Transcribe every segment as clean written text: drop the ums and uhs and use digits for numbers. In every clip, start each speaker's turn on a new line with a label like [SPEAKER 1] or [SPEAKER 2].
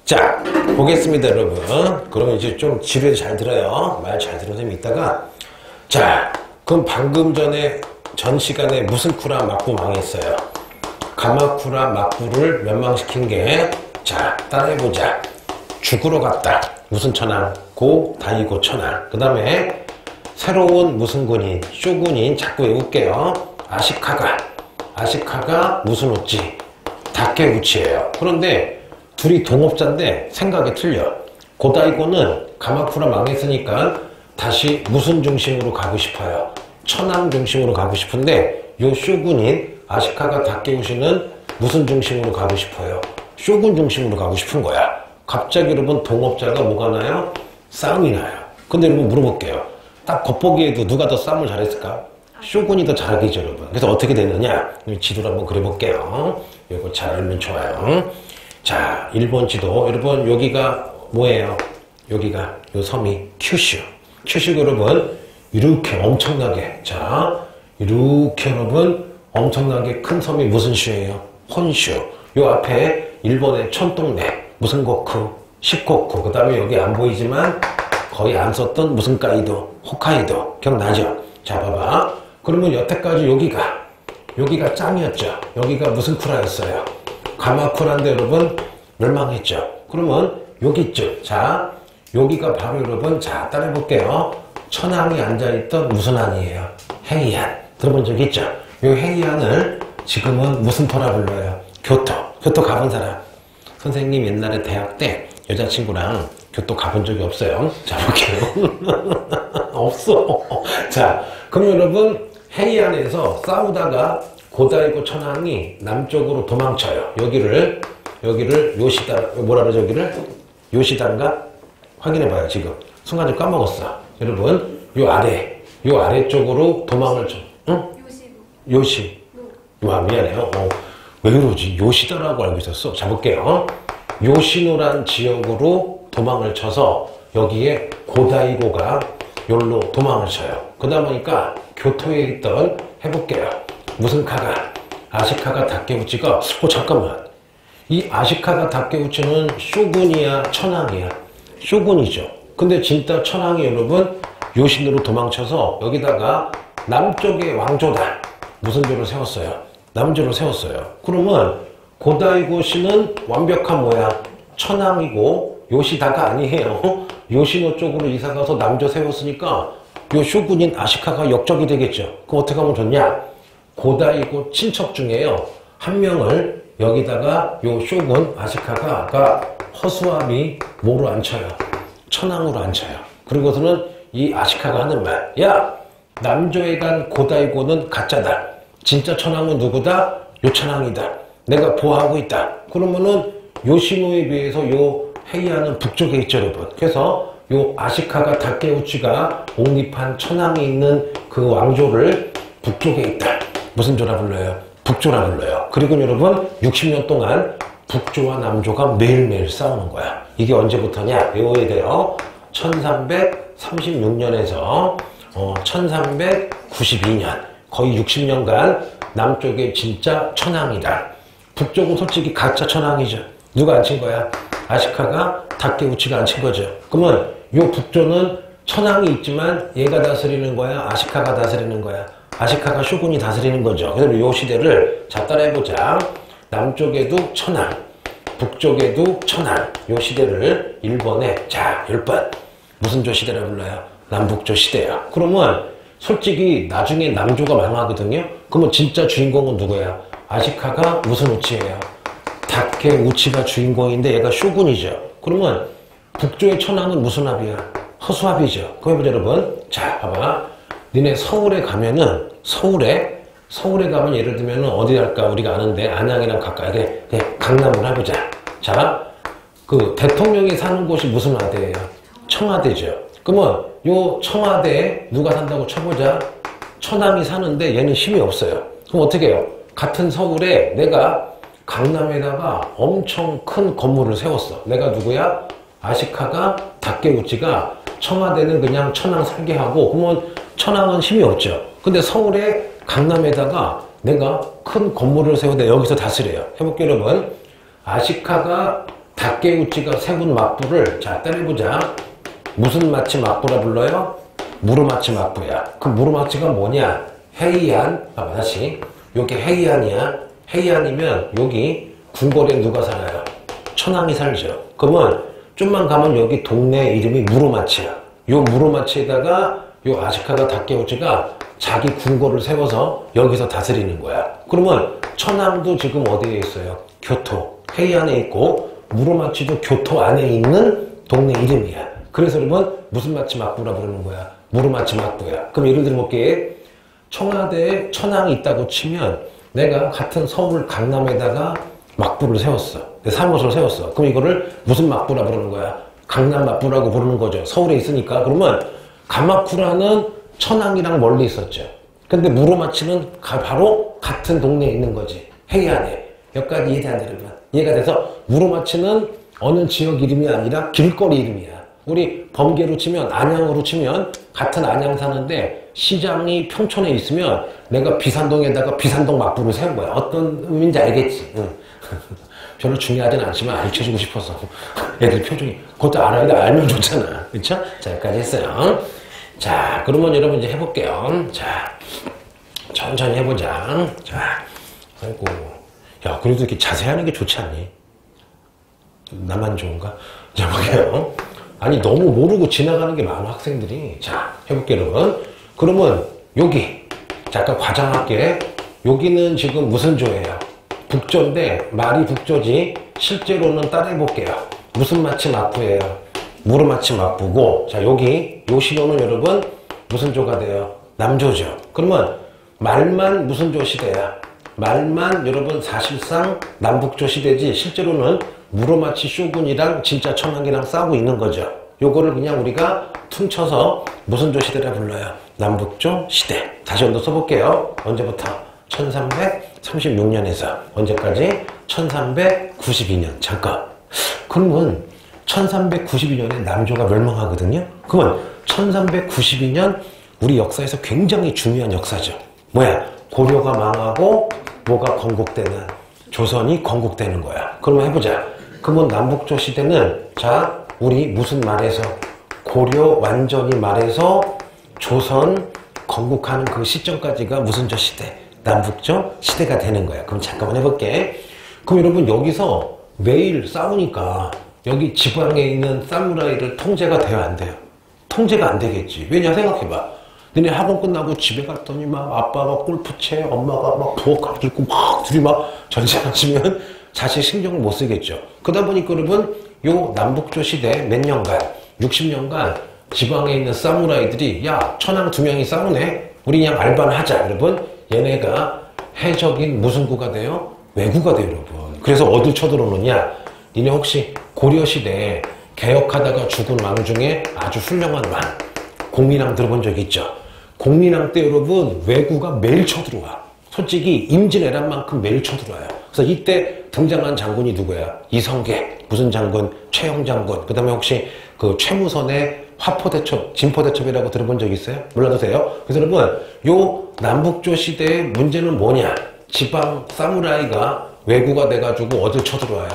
[SPEAKER 1] 자, 보겠습니다, 여러분. 그러면 이제 좀 지루해도 잘 들어요. 말 잘 들어서 이따가. 자, 그럼 방금 전에 전 시간에 무슨 쿠라 막부 망했어요? 가마쿠라 막부를 멸망시킨 게, 자, 따라해보자. 죽으러 갔다. 무슨 천황? 고 다이고 천황. 그 다음에 새로운 무슨 군인? 쇼군인. 자꾸 외울게요. 아시카가 무슨 우치? 다케우치예요. 그런데 둘이 동업자인데 생각이 틀려. 고다이고는 가마쿠라 망했으니까 다시 무슨 중심으로 가고 싶어요? 천황 중심으로 가고 싶은데 요 쇼군인 아시카가 다케우치는 무슨 중심으로 가고 싶어요? 쇼군 중심으로 가고 싶은 거야. 갑자기 여러분 동업자가 뭐가 나요? 싸움이 나요. 근데 여러분 물어볼게요. 딱 겉보기에도 누가 더 싸움을 잘했을까? 쇼군이 더 잘하겠죠, 여러분. 그래서 어떻게 됐느냐? 지도를 한번 그려볼게요. 이거 잘 알면 좋아요. 자, 일본 지도. 여러분, 여기가 뭐예요? 여기가 요 섬이 큐슈. 큐슈 여러분, 이렇게 엄청나게. 자, 이렇게 여러분, 엄청나게 큰 섬이 무슨 슈예요? 혼슈. 요 앞에 일본의 촌동네. 무슨 고쿠? 시코쿠. 그 다음에 여기 안 보이지만 거의 안 썼던 무슨 카이도? 홋카이도. 기억나죠? 자, 봐봐. 그러면 여태까지 여기가 짱이었죠. 여기가 무슨 쿠라였어요? 가마쿠라인데 여러분 멸망했죠. 그러면 여기쯤. 자, 여기가 바로 여러분, 자, 따라해볼게요. 천황이 앉아있던 무슨 안이에요? 헤이안. 들어본 적 있죠? 요 헤이안을 지금은 무슨 터라 불러요? 교토 가본 사람. 선생님 옛날에 대학 때 여자친구랑 교토 가본 적이 없어요. 자, 볼게요. 없어. 자, 그럼 여러분 헤이안에서 싸우다가 고다이고 천황이 남쪽으로 도망쳐요. 여기를 요시다, 뭐라 그러죠? 여기를 요시다인가? 확인해봐요. 지금 순간 좀 까먹었어. 여러분 요 아래쪽으로 도망을 쳐. 응? 요시. 와, 미안해요. 왜 그러지? 요시다라고 알고 있었어. 잡을게요. 요시노란 지역으로 도망을 쳐서 여기에 고다이고가 여기로 도망을 쳐요. 그러다 보니까 교토에 있던, 해볼게요. 무슨 카가? 아시카가 다케우치가, 잠깐만. 이 아시카가 다케우치는 쇼군이야, 천황이야? 쇼군이죠. 근데 진짜 천황이 여러분 요신으로 도망쳐서 여기다가 남쪽의 왕조다. 무슨 조를 세웠어요? 남조를 세웠어요. 그러면 고다이고 씨는 완벽한 뭐야? 천황이고 요시다가 아니에요. 요시노 쪽으로 이사가서 남조 세웠으니까 요 쇼군인 아시카가 역적이 되겠죠. 그럼 어떻게 하면 좋냐? 고다이고 친척 중에요. 한 명을 여기다가 요 쇼군 아시카가 허수아비 뭐로 앉혀요? 천황으로 앉혀요. 그리고서는 이 아시카가 하는 말. 야! 남조에 간 고다이고는 가짜다. 진짜 천황은 누구다? 요 천황이다. 내가 보호하고 있다. 그러면은 요시노에 비해서 요 헤이안은 북쪽에 있죠, 여러분. 그래서 요 아시카가 다케우치가 옹립한 천황이 있는 그 왕조를 북쪽에 있다. 무슨 조라 불러요? 북조라 불러요. 그리고 여러분 60년 동안 북조와 남조가 매일매일 싸우는 거야. 이게 언제부터냐? 외워야 돼요. 1336년에서 1392년 거의 60년간 남쪽에 진짜 천황이다. 북쪽은 솔직히 가짜 천황이죠. 누가 앉힌 거야? 아시카가 다케우치가 앉힌 거죠. 그러면 요 북조는 천황이 있지만 얘가 다스리는 거야? 아시카가 다스리는 거야? 아시카가 쇼군이 다스리는 거죠. 그래서 요 시대를 자 따라해보자. 남쪽에도 천황, 북쪽에도 천황. 요 시대를 일본에 자 10번 무슨 조 시대라 불러요? 남북조 시대야. 그러면 솔직히 나중에 남조가 망하거든요. 그러면 진짜 주인공은 누구야? 아시카가 무슨 우치예요? 다케우치가 주인공인데 얘가 쇼군이죠. 그러면 북조의 천황은 무슨 합이야? 허수아비죠. 그럼 여러분, 자 봐봐. 니네 서울에 가면은 서울에 가면 예를 들면 어디 갈까? 우리가 아는데 안양이랑 가까이 강남으로 해보자. 자, 그 대통령이 사는 곳이 무슨 와대예요? 청와대죠. 그러면 요 청와대에 누가 산다고 쳐보자. 천황이 사는데 얘는 힘이 없어요. 그럼 어떻게 해요? 같은 서울에 내가 강남에다가 엄청 큰 건물을 세웠어. 내가 누구야? 아시카가 다케우치가 청와대는 그냥 천황 살게 하고, 그러면 천황은 힘이 없죠. 근데 서울에 강남에다가 내가 큰 건물을 세우는데 여기서 다스려요. 해볼게요, 여러분. 아시카가 닭개우치가 세운 막부를 자 때려보자. 무슨 마치 막부라 불러요? 무르마치 막부야. 그 무르마치가 뭐냐? 해이안. 봐봐 다시. 여기 해이안이야. 해이안이면 여기 궁궐에 누가 살아요? 천황이 살죠. 그러면 좀만 가면 여기 동네 이름이 무르마치야. 요 무르마치에다가 요 아시카가 닭개우치가 자기 궁궐을 세워서 여기서 다스리는 거야. 그러면 천황도 지금 어디에 있어요? 교토. 해이안에 있고 무르마치도 교토 안에 있는 동네 이름이야. 그래서 그러면 무슨 마치 막부라 부르는 거야? 무르마치 막부야. 그럼 예를 들어볼게. 청와대에 천황이 있다고 치면 내가 같은 서울 강남에다가 막부를 세웠어. 내 사무소를 세웠어. 그럼 이거를 무슨 막부라 부르는 거야? 강남 막부라고 부르는 거죠. 서울에 있으니까. 그러면 가마쿠라는 천황이랑 멀리 있었죠. 근데 무르마치는 바로 같은 동네에 있는 거지. 해이안에. 여기까지 이해되는 여러분. 이해가 돼서 무르마치는 어느 지역 이름이 아니라 길거리 이름이야. 우리 범계로 치면 안양으로 치면 같은 안양 사는데 시장이 평촌에 있으면 내가 비산동에다가 비산동 막부를 세운 거야. 어떤 의미인지 알겠지? 응. 별로 중요하진 않지만 알려주고 싶어서 애들 표정이 그것도 알면 좋잖아. 그쵸? 자 여기까지 했어요. 자 그러면 여러분 이제 해볼게요. 자 천천히 해보자. 자 아이고 야 그래도 이렇게 자세히 하는 게 좋지 않니? 나만 좋은가? 자 볼게요. 아니 너무 모르고 지나가는 게 많아 학생들이. 자 해볼게요 여러분. 그러면 여기 잠깐 과장할게. 여기는 지금 무슨 조예요? 북조인데 말이 북조지 실제로는 따라해볼게요. 무슨 마치 막부예요? 무르마치 막부고. 자 여기 요 시로는 여러분 무슨 조가 돼요? 남조죠. 그러면 말만 무슨 조 시대야? 말만 여러분 사실상 남북조 시대지 실제로는 무르마치 쇼군이랑 진짜 천황이랑 싸우고 있는 거죠. 요거를 그냥 우리가 퉁쳐서 무슨 조 시대라 불러요? 남북조 시대. 다시 한번 써볼게요. 언제부터? 1336년에서 언제까지? 1392년. 잠깐. 그러면 1392년에 남조가 멸망하거든요. 그러면 1392년 우리 역사에서 굉장히 중요한 역사죠. 뭐야? 고려가 망하고 뭐가 건국되는? 조선이 건국되는 거야. 그러면 해보자. 그러면 남북조 시대는 자 우리 무슨 말에서 고려 완전히 말해서 조선 건국하는 그 시점까지가 무슨 조 시대? 남북조 시대가 되는 거야. 그럼 잠깐만 해볼게. 그럼 여러분 여기서 매일 싸우니까 여기 지방에 있는 사무라이를 통제가 돼요 안 돼요? 통제가 안 되겠지. 왜냐 생각해봐. 너네 학원 끝나고 집에 갔더니 막 아빠가 골프 채, 엄마가 막 부엌 가지고 막 둘이 막 전쟁하시면 자식 신경을 못 쓰겠죠. 그러다 보니까 여러분 요 남북조 시대 몇 년간 60년간 지방에 있는 사무라이들이 야 천황 두 명이 싸우네. 우리 그냥 알바나 하자. 여러분 얘네가 해적인 무슨 구가 돼요? 왜구가 돼요 여러분. 그래서 어딜 쳐들어오느냐. 니네 혹시 고려시대에 개혁하다가 죽은 왕 중에 아주 훌륭한 왕 공민왕 들어본 적 있죠? 공민왕 때 여러분 왜구가 매일 쳐들어와. 솔직히 임진왜란만큼 매일 쳐들어와요. 그래서 이때 등장한 장군이 누구야? 이성계 무슨 장군? 최영 장군. 그 다음에 혹시 그 최무선의 화포대첩, 진포대첩이라고 들어본 적 있어요? 몰라도세요? 그래서 여러분 요 남북조 시대의 문제는 뭐냐? 지방 사무라이가 왜구가 돼가지고 어딜 쳐들어와요?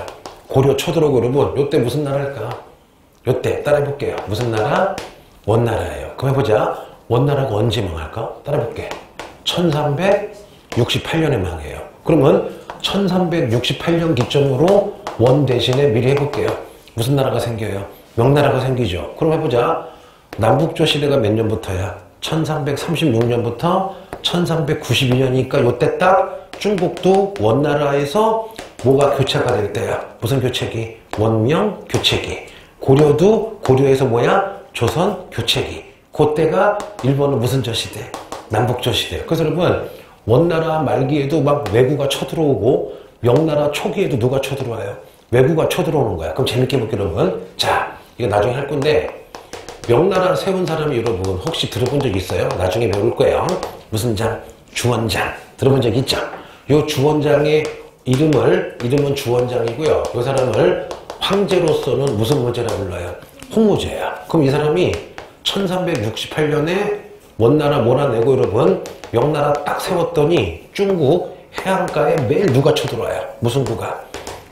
[SPEAKER 1] 고려 쳐들어오고 여러분 요때 무슨 나라일까? 요때 따라해볼게요. 무슨 나라? 원나라예요. 그럼 해보자. 원나라가 언제 망할까? 따라해볼게. 1368년에 망해요. 그러면 1368년 기점으로 원 대신에 미리 해볼게요. 무슨 나라가 생겨요? 명나라가 생기죠. 그럼 해보자. 남북조 시대가 몇 년부터야? 1336년부터 1392년이니까 요때 딱 중국도 원나라에서 뭐가 교체가 될 때야. 무슨 교체기? 원명 교체기. 고려도 고려에서 뭐야? 조선 교체기. 그때가 일본은 무슨 조 시대? 남북조 시대. 그래서 여러분 원나라 말기에도 막 왜구가 쳐들어오고 명나라 초기에도 누가 쳐들어와요? 왜구가 쳐들어오는 거야. 그럼 재밌게 볼게요 여러분. 자 이거 나중에 할 건데 명나라 세운 사람이 여러분 혹시 들어본 적 있어요? 나중에 배울 거예요. 무슨 장? 주원장. 들어본 적 있죠? 요 주원장의 이름은 주원장이고요. 이 사람을 황제로서는 무슨 무제라 불러요? 홍무제야. 그럼 이 사람이 1368년에 원나라 몰아내고 여러분 명나라 딱 세웠더니 중국 해안가에 매일 누가 쳐들어와요? 무슨 구가?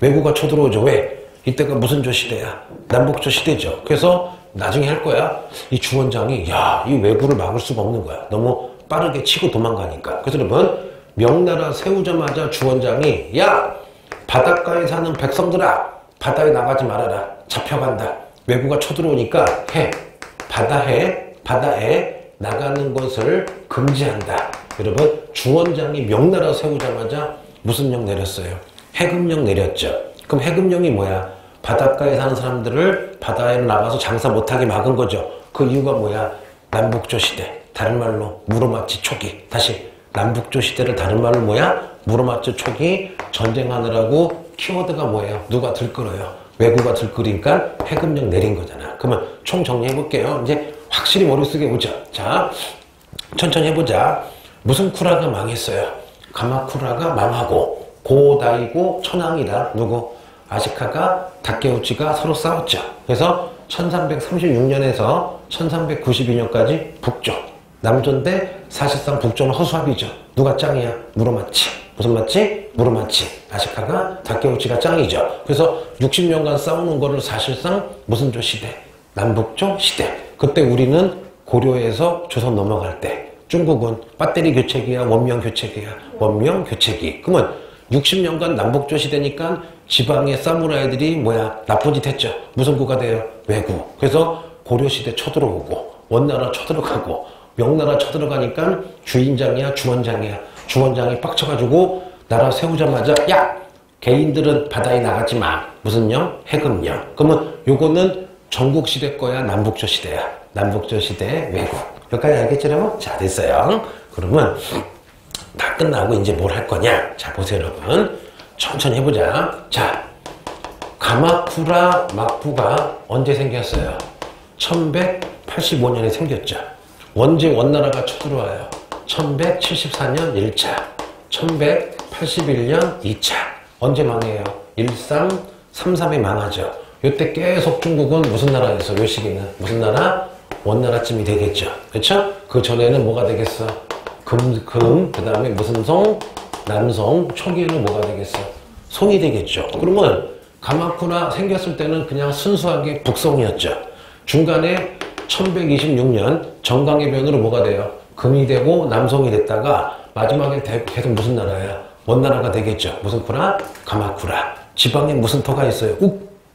[SPEAKER 1] 왜구가 쳐들어오죠. 왜? 이때가 무슨 조 시대야? 남북조 시대죠. 그래서 나중에 할 거야. 이 주원장이 이 왜구를 막을 수가 없는 거야. 너무 빠르게 치고 도망가니까. 그래서 여러분 명나라 세우자마자 주원장이 바닷가에 사는 백성들아, 바다에 나가지 말아라. 잡혀간다. 왜구가 쳐들어오니까 바다에 나가는 것을 금지한다. 여러분 주원장이 명나라 세우자마자 무슨 령 내렸어요? 해금령 내렸죠. 그럼 해금령이 뭐야? 바닷가에 사는 사람들을 바다에 나가서 장사 못하게 막은 거죠. 그 이유가 뭐야? 남북조 시대. 다른 말로 무로마치 초기. 다시 남북조 시대를 다른 말로 뭐야? 무로마치 초기. 전쟁하느라고 키워드가 뭐예요? 누가 들끓어요? 왜구가 들끓으니까 해금령 내린 거잖아. 그러면 총 정리해 볼게요. 이제 확실히 머릿속에 오죠. 자, 천천히 해보자. 무슨 쿠라가 망했어요? 가마쿠라가 망하고 고다이고 천황이다. 누구? 아시카가 다케우치가 서로 싸웠죠. 그래서 1336년에서 1392년까지 북조. 남조인데 사실상 북조는 허수아비죠. 누가 짱이야? 무로마치. 무슨 마치? 무로마치. 아시카가 다케우치가 짱이죠. 그래서 60년간 싸우는 거를 사실상 무슨 조 시대? 남북조 시대. 그때 우리는 고려에서 조선 넘어갈 때 중국은 배터리 교체기야? 원명 교체기야? 원명 교체기. 그러면 60년간 남북조 시대니까 지방의 사무라이들이 뭐야? 나쁜 짓 했죠. 무슨 구가 돼요? 왜구. 그래서 고려시대 쳐들어오고 원나라 쳐들어가고 명나라 쳐들어가니까 주인장이야? 주원장이야? 주원장이 빡쳐가지고 나라 세우자마자 개인들은 바다에 나가지 마. 무슨 령? 해금령. 그러면 요거는 전국시대 거야? 남북조 시대야? 남북조 시대 왜구. 여기까지 알겠죠, 여러분? 자, 됐어요. 그러면 다 끝나고 이제 뭘 할 거냐? 자, 보세요, 여러분. 천천히 해보자. 자, 가마쿠라 막부가 언제 생겼어요? 1185년에 생겼죠. 언제 원나라가 쳐들어와요? 1174년 1차, 1181년 2차. 언제 망해요? 1333에 망하죠. 이때 계속 중국은 무슨 나라에서 요 시기는 무슨 나라? 원나라쯤이 되겠죠. 그렇죠? 그 전에는 뭐가 되겠어? 그 다음에 무슨 성? 남성. 초기에는 뭐가 되겠어? 송이 되겠죠. 그러면 가마쿠라 생겼을 때는 그냥 순수하게 북성이었죠. 중간에 1126년 정강해변으로 뭐가 돼요? 금이 되고 남성이 됐다가 마지막에 계속 무슨 나라야? 원나라가 되겠죠. 무슨 쿠라? 가마쿠라. 지방에 무슨 터가 있어요?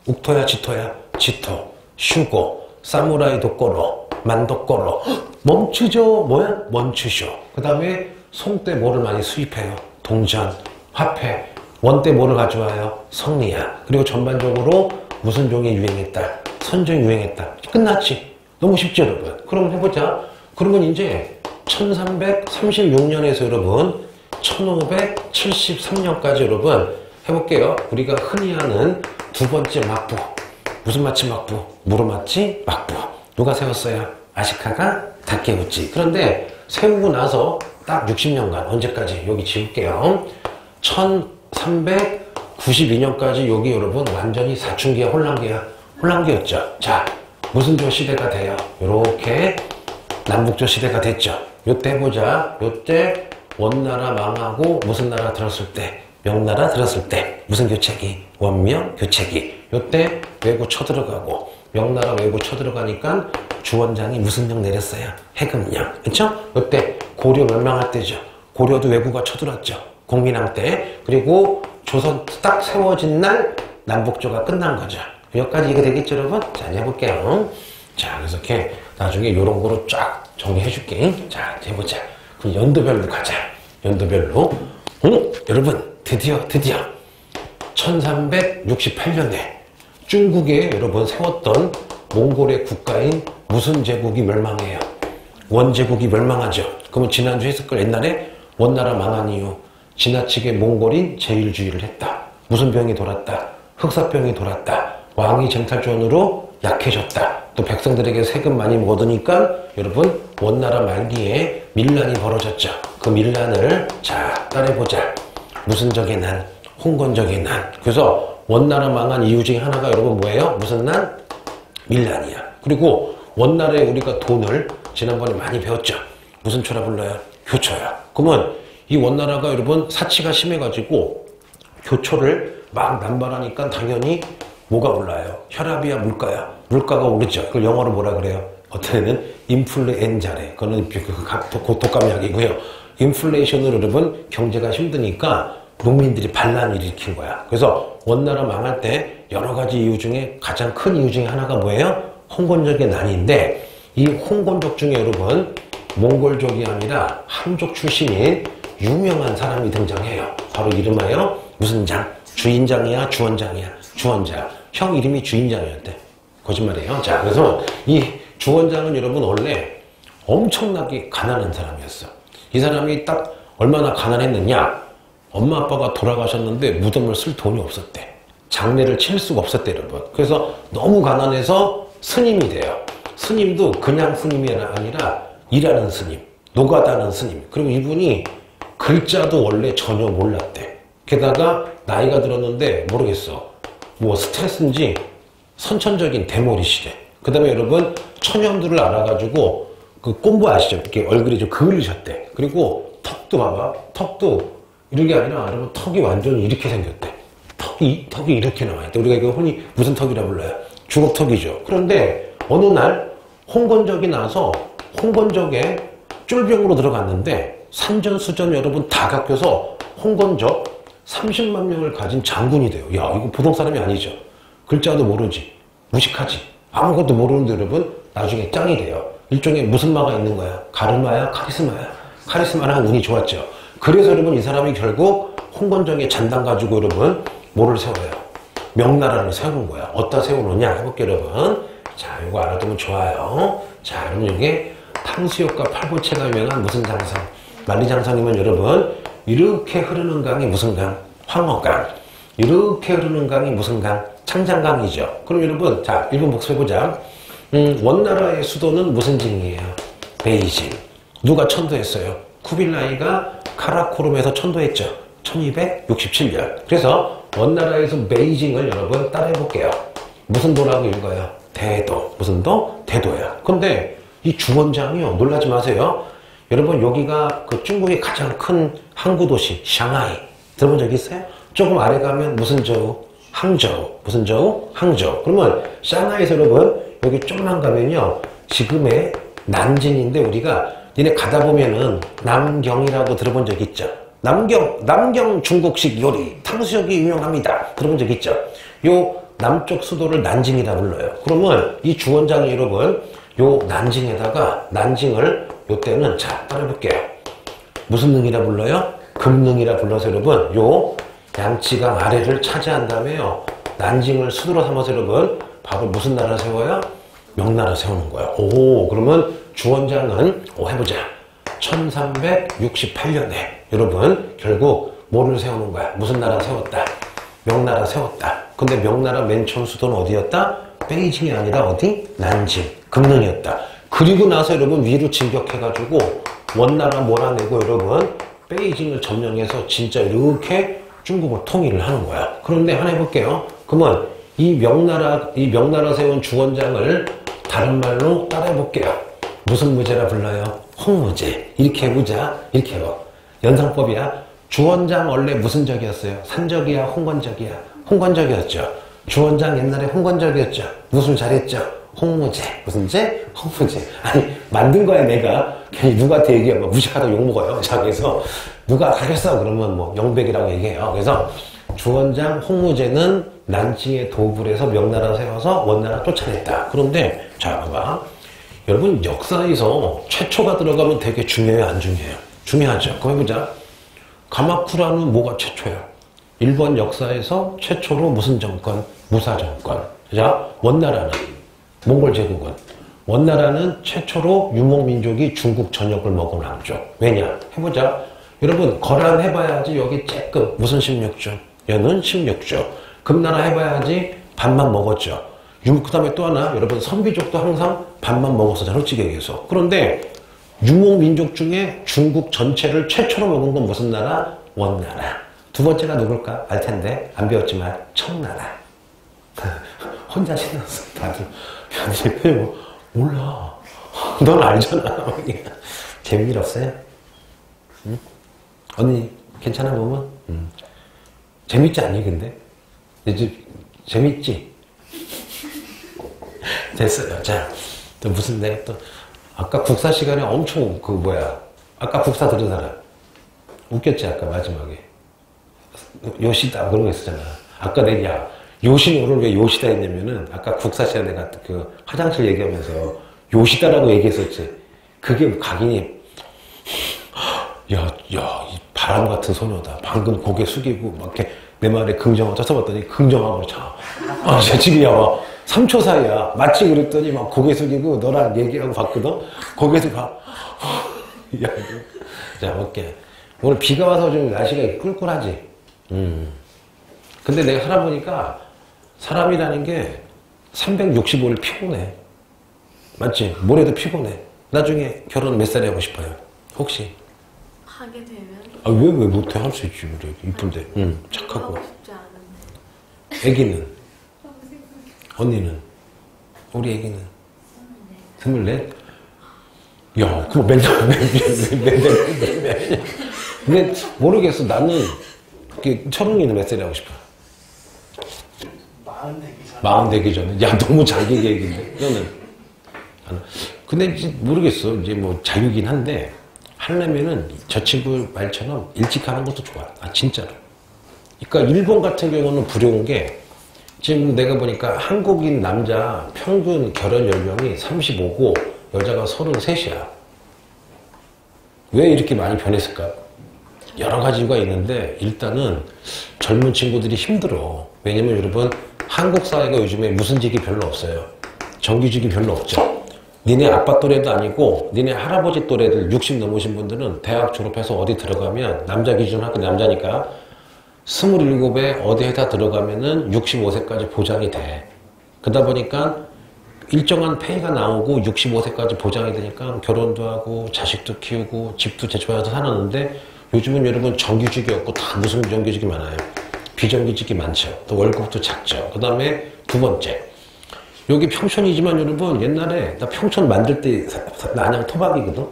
[SPEAKER 1] 욱토야 지토야? 지토. 슈고. 사무라이 도꼬로. 만도꼬로. 멈추죠. 뭐야? 멈추쇼. 그 다음에 송 때 뭐를 많이 수입해요? 동전, 화폐. 원 때 뭐를 가져와요? 성리야. 그리고 전반적으로 무슨 종이 유행했다? 선종이 유행했다. 끝났지. 너무 쉽죠, 여러분? 그럼 해보자. 그러면 이제 1336년에서 여러분 1573년까지 여러분 해볼게요. 우리가 흔히 하는 두 번째 막부. 무슨 마치 막부? 무로마치 막부. 누가 세웠어요? 아시카가 다케우치. 그런데 세우고 나서 딱 60년간 언제까지? 여기 지울게요. 1392년까지 여기 여러분 완전히 사춘기야 혼란기야? 혼란기였죠. 자, 무슨 조 시대가 돼요? 요렇게 남북조 시대가 됐죠. 요때 해보자. 요때 원나라 망하고 무슨 나라 들었을 때? 명나라 들었을 때. 무슨 교체기? 원명 교체기. 요때 왜구 쳐들어가고 명나라 왜구 쳐들어가니까 주원장이 무슨 령 내렸어요? 해금령. 그쵸? 요때 고려 멸망할 때죠. 고려도 왜구가 쳐들었죠. 공민왕 때. 그리고 조선 딱 세워진 날 남북조가 끝난 거죠. 여기까지 이거 되겠죠, 여러분? 자, 이제 해볼게요. 자, 그래서 이렇게 나중에 요런 거로 쫙 정리해 줄게. 자, 이제 해보자. 그럼 연도별로 가자. 연도별로. 여러분, 드디어 1368년에 중국에 여러분 세웠던 몽골의 국가인 무슨 제국이 멸망해요? 원제국이 멸망하죠. 그러면 지난주에 했을 걸 옛날에 원나라 망한 이유 지나치게 몽골인 제일주의를 했다. 무슨 병이 돌았다? 흑사병이 돌았다. 왕이 쟁탈전으로 약해졌다. 또 백성들에게 세금 많이 얻으니까 여러분 원나라 말기에 밀란이 벌어졌죠. 그 밀란을 자 따라해보자. 무슨 적의 난? 홍건적의 난. 그래서 원나라 망한 이유 중에 하나가 여러분 뭐예요? 무슨 난? 밀란이야. 그리고 원나라에 우리가 돈을 지난번에 많이 배웠죠. 무슨 초라 불러요? 교초야. 그러면 이 원나라가 여러분 사치가 심해가지고 교초를 막 남발하니까 당연히 뭐가 올라요? 혈압이야, 물가야? 물가가 오르죠. 그걸 영어로 뭐라 그래요? 어떤 애는 인플루엔자래. 그거는 독감약이고요. 인플레이션으로 여러분 경제가 힘드니까 농민들이 반란을 일으킨 거야. 그래서 원나라 망할 때 여러 가지 이유 중에 가장 큰 이유 중에 하나가 뭐예요? 홍건적의 난인데, 이 홍건적 중에 여러분 몽골족이 아니라 한족 출신인 유명한 사람이 등장해요. 바로 이름하여 무슨 장? 주인장이야, 주원장이야? 주원장. 형 이름이 주인장이었대. 거짓말이에요. 자, 그래서 이 주원장은 여러분 원래 엄청나게 가난한 사람이었어. 이 사람이 딱 얼마나 가난했느냐? 엄마 아빠가 돌아가셨는데 무덤을 쓸 돈이 없었대. 장례를 치를 수가 없었대, 여러분. 그래서 너무 가난해서 스님이 돼요. 스님도 그냥 스님이 아니라 일하는 스님, 노가다는 스님. 그리고 이분이 글자도 원래 전혀 몰랐대. 게다가 나이가 들었는데 모르겠어. 뭐 스트레스인지 선천적인 대머리시래. 그 다음에 여러분 천연두를 알아가지고 그 꼼부 아시죠? 이렇게 얼굴이 좀 그을리셨대. 그리고 턱도 봐봐. 턱도 이런 게 아니라 여러분 턱이 완전히 이렇게 생겼대. 턱이 이렇게 나와있대. 우리가 이거 흔히 무슨 턱이라 불러요? 주걱턱이죠. 그런데 어느 날 홍건적이 나서 홍건적에 쫄병으로 들어갔는데 산전수전 여러분 다 깎여서 홍건적 30만 명을 가진 장군이 돼요. 야, 이거 보통 사람이 아니죠. 글자도 모르지. 무식하지. 아무것도 모르는데 여러분 나중에 짱이 돼요. 일종의 무슨 마가 있는 거야? 가르마야? 카리스마야? 카리스마랑 운이 좋았죠. 그래서 여러분 이 사람이 결국 홍건적의 잔당 가지고 여러분 뭐를 세워요? 명나라를 세우는 거야. 어디다 세우느냐 해볼게요, 여러분. 자, 이거 알아두면 좋아요. 자, 여러분 이게 탕수육과 팔보채가 유명한 무슨 장성? 만리장성이면 여러분 이렇게 흐르는 강이 무슨 강? 황허강. 이렇게 흐르는 강이 무슨 강? 창장강이죠. 그럼 여러분, 자, 1분 복습해보자. 원나라의 수도는 무슨 징이에요? 베이징. 누가 천도했어요? 쿠빌라이가 카라코름에서 천도했죠. 1267년. 그래서 원나라에서 베이징을 여러분 따라해볼게요. 무슨 도라고 읽어요? 대도. 무슨 도? 대도야. 근데 이 주원장이요. 놀라지 마세요. 여러분 여기가 그 중국의 가장 큰 항구 도시 샹하이 들어본 적 있어요? 조금 아래 가면 무슨 저우? 항저우. 무슨 저우? 항저우. 그러면 샹하이에서 여러분 여기 좀만 가면요 지금의 난징인데 우리가 니네 가다 보면은 남경이라고 들어본 적 있죠? 남경 중국식 요리 탕수육이 유명합니다. 들어본 적 있죠? 요 남쪽 수도를 난징이라 불러요. 그러면 이 주원장이 여러분 요 난징에다가 난징을 요때는 자 따라해볼게요. 무슨 능이라 불러요? 금능이라 불러서 여러분 요 양치강 아래를 차지한 다음에요 난징을 수도로 삼아서 여러분 바로 무슨 나라 세워요? 명나라 세우는 거야. 오, 그러면 주원장은 해보자. 1368년에 여러분 결국 뭐를 세우는 거야? 무슨 나라 세웠다? 명나라 세웠다. 근데 명나라 맨 처음 수도는 어디였다? 베이징이 아니라 어디? 난징, 금능이었다. 그리고 나서 여러분 위로 진격해가지고 원나라 몰아내고 여러분 베이징을 점령해서 진짜 이렇게 중국을 통일을 하는 거야. 그런데 하나 해볼게요. 그러면 이 명나라 세운 주원장을 다른 말로 따라해볼게요. 무슨 무제라 불러요? 홍무제. 이렇게 해보자. 이렇게 해봐. 연상법이야. 주원장 원래 무슨 적이었어요? 산적이야? 홍건적이야? 홍건적이었죠. 주원장 옛날에 홍건적이었죠. 무술 잘했죠. 홍무제. 무슨 제? 홍무제. 아니 만든 거야 내가. 괜히 누구한테 얘기하면 무식하다고 욕먹어요. 자 그래서 누가 가겠어 그러면 뭐 영백이라고 얘기해요. 그래서 주원장 홍무제는 난징의 도읍을 해서 명나라 세워서 원나라 쫓아냈다. 그런데 자 봐봐. 여러분 역사에서 최초가 들어가면 되게 중요해요? 안 중요해요? 중요하죠. 그럼 해보자. 가마쿠라는 뭐가 최초예요? 일본 역사에서 최초로 무슨 정권? 무사 정권. 자, 원나라는 몽골 제국은 원나라는 최초로 유목민족이 중국 전역을 먹은 왕족. 왜냐? 해보자. 여러분 거란 해봐야지 여기 쬐끔 무슨 16조? 얘는 16조. 금나라 해봐야지 반만 먹었죠. 그 다음에 또 하나 여러분 선비족도 항상 반만 먹었었잖아 솔직히 얘기해서. 그런데 유목민족 중에 중국 전체를 최초로 먹은 건 무슨 나라? 원나라. 두 번째가 누굴까? 알 텐데 안 배웠지만 청나라. 혼자 신났어 다들. 야, 몰라. 넌 알잖아. 재미일 없어요? 응? 언니 괜찮아 보면? 재밌지 않니 근데? 이제 재밌지? 됐어요. 자, 또 무슨 내가 또 아까 국사 시간에 엄청 그 뭐야 아까 국사 들은 사람 웃겼지 아까 마지막에 요시다 그런 거 있었잖아. 아까 내가 요시노를 왜 요시다 했냐면은 아까 국사 시간에 내가 그 화장실 얘기하면서 요시다라고 얘기했었지. 그게 각인이 야, 이 바람 같은 소녀다. 방금 고개 숙이고 막 이렇게 내 말에 긍정하고 쫓아봤더니 긍정하고 자. 아, 지금 야 3초 사이야. 마치 그랬더니 막 고개 숙이고 너랑 얘기하고 봤거든. 고개도 봐. 야, 자, 볼게. 오늘 비가 와서 좀 날씨가 꿀꿀하지. 근데 내가 살아보니까 사람이라는 게 365일 피곤해. 맞지? 모레도 피곤해. 나중에 결혼 몇 살에 하고 싶어요? 혹시?
[SPEAKER 2] 하게 되면?
[SPEAKER 1] 아, 왜 못해? 할 수 있지. 그래. 이쁜데. 착하고.
[SPEAKER 2] 하고 싶지 않은데.
[SPEAKER 1] 애기는? 언니는? 우리 애기는? 24? 야, 그럼 맨날. 근데 모르겠어. 나는 철웅이는 몇 살에 하고 싶어? 40 되기 전에. 야, 너무 자기 계획인데. 너는? 근데 이제 모르겠어. 이제 뭐 자유긴 한데 하려면은 저 친구 말처럼 일찍 하는 것도 좋아. 아, 진짜로. 그러니까 일본 같은 경우는 부러운 게 지금 내가 보니까 한국인 남자 평균 결혼 연령이 35고 여자가 33이야. 왜 이렇게 많이 변했을까? 여러 가지 이유가 있는데 일단은 젊은 친구들이 힘들어. 왜냐면 여러분 한국 사회가 요즘에 무슨 직이 별로 없어요. 정규직이 별로 없죠. 니네 아빠 또래도 아니고 니네 할아버지 또래들 60 넘으신 분들은 대학 졸업해서 어디 들어가면 남자 기준 학교 남자니까 27에 어디 회사 들어가면은 65세까지 보장이 돼. 그러다 보니까 일정한 페이가 나오고 65세까지 보장이 되니까 결혼도 하고 자식도 키우고 집도 제초해서 살았는데 요즘은 여러분 정규직이 없고 다 무슨 정규직이 많아요. 비정규직이 많죠. 또 월급도 작죠. 그 다음에 두 번째 여기 평촌이지만 여러분 옛날에 나 평촌 만들 때 안양 토박이거든.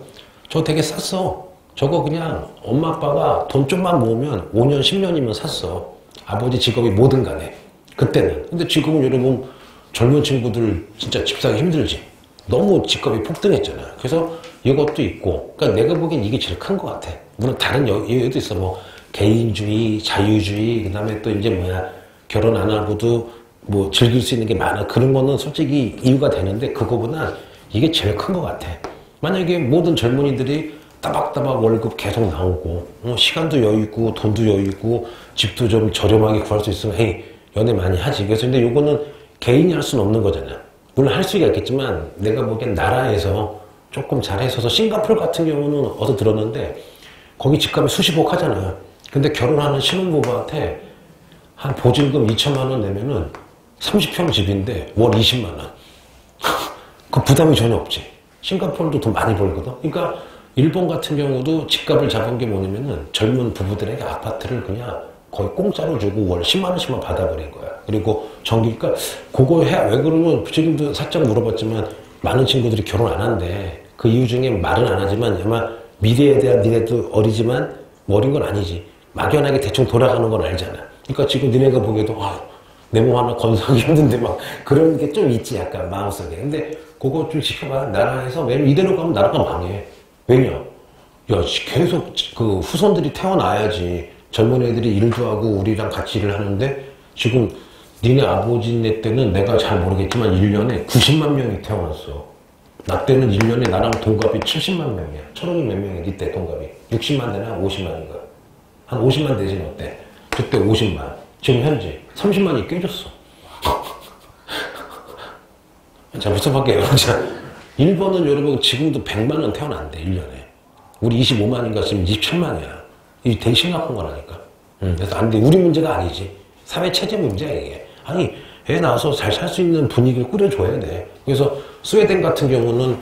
[SPEAKER 1] 저거 되게 쌌어. 저거 그냥 엄마 아빠가 돈 좀만 모으면 5년 10년이면 샀어. 아버지 직업이 뭐든 간에 그때는. 근데 지금은 여러분 젊은 친구들 진짜 집 사기 힘들지. 너무 직업이 폭등했잖아. 그래서 이것도 있고 그러니까 내가 보기엔 이게 제일 큰 것 같아. 물론 다른 여유도 있어. 뭐 개인주의, 자유주의, 그 다음에 또 이제 뭐야 결혼 안 하고도 뭐 즐길 수 있는 게 많아. 그런 거는 솔직히 이유가 되는데 그거보다 이게 제일 큰 것 같아. 만약에 모든 젊은이들이 따박따박 월급 계속 나오고 시간도 여유 있고 돈도 여유 있고 집도 좀 저렴하게 구할 수 있으면 헤이 연애 많이 하지. 그래서 근데 이거는 개인이 할 수는 없는 거잖아. 물론 할 수가 있겠지만 내가 보기엔 나라에서 조금 잘해서 싱가포르 같은 경우는 어디서 들었는데 거기 집값이 수십억 하잖아. 근데 결혼하는 신혼부부한테 한 보증금 2천만 원 내면은 30평 집인데 월 20만 원. 그 부담이 전혀 없지. 싱가포르도 돈 많이 벌거든. 그러니까 일본 같은 경우도 집값을 잡은 게 뭐냐면은 젊은 부부들에게 아파트를 그냥 거의 공짜로 주고 월 10만 원씩만 받아버린 거야. 그리고 전기가 그거 해. 왜 그러면 지금도 살짝 물어봤지만 많은 친구들이 결혼 안 한대. 그 이유 중에 말은 안 하지만 아마 미래에 대한 니네도 어리지만 어린 건 아니지. 막연하게 대충 돌아가는 건 알잖아. 그러니까 지금 니네가 보기에도 내 몸 하나 건사하기 힘든데 막 그런 게 좀 있지 약간 마음속에. 근데 그거 좀 지켜봐. 나라에서 왜냐면 이대로 가면 나라가 망해. 왜냐? 야 계속 그 후손들이 태어나야지. 젊은 애들이 일도 하고 우리랑 같이 일을 하는데 지금 니네 아버지네 때는 내가 잘 모르겠지만 1년에 90만 명이 태어났어. 나 때는 1년에 나랑 동갑이 70만 명이야. 철웅이 몇 명이야? 니 때 동갑이 60만 되나 50만인가? 한 50만 되지 너 때. 그때 50만. 지금 현재 30만이 깨졌어. 자, 무슨 밖에요? 자, 일본은 여러분 지금도 100만은 태어난대, 1년에. 우리 25만인가 지금 27만이야. 이게 되게 심각한 거라니까. 그래서 안 돼. 우리 문제가 아니지. 사회 체제 문제야, 이게. 아니, 애 낳아서 잘 살 수 있는 분위기를 꾸려줘야 돼. 그래서 스웨덴 같은 경우는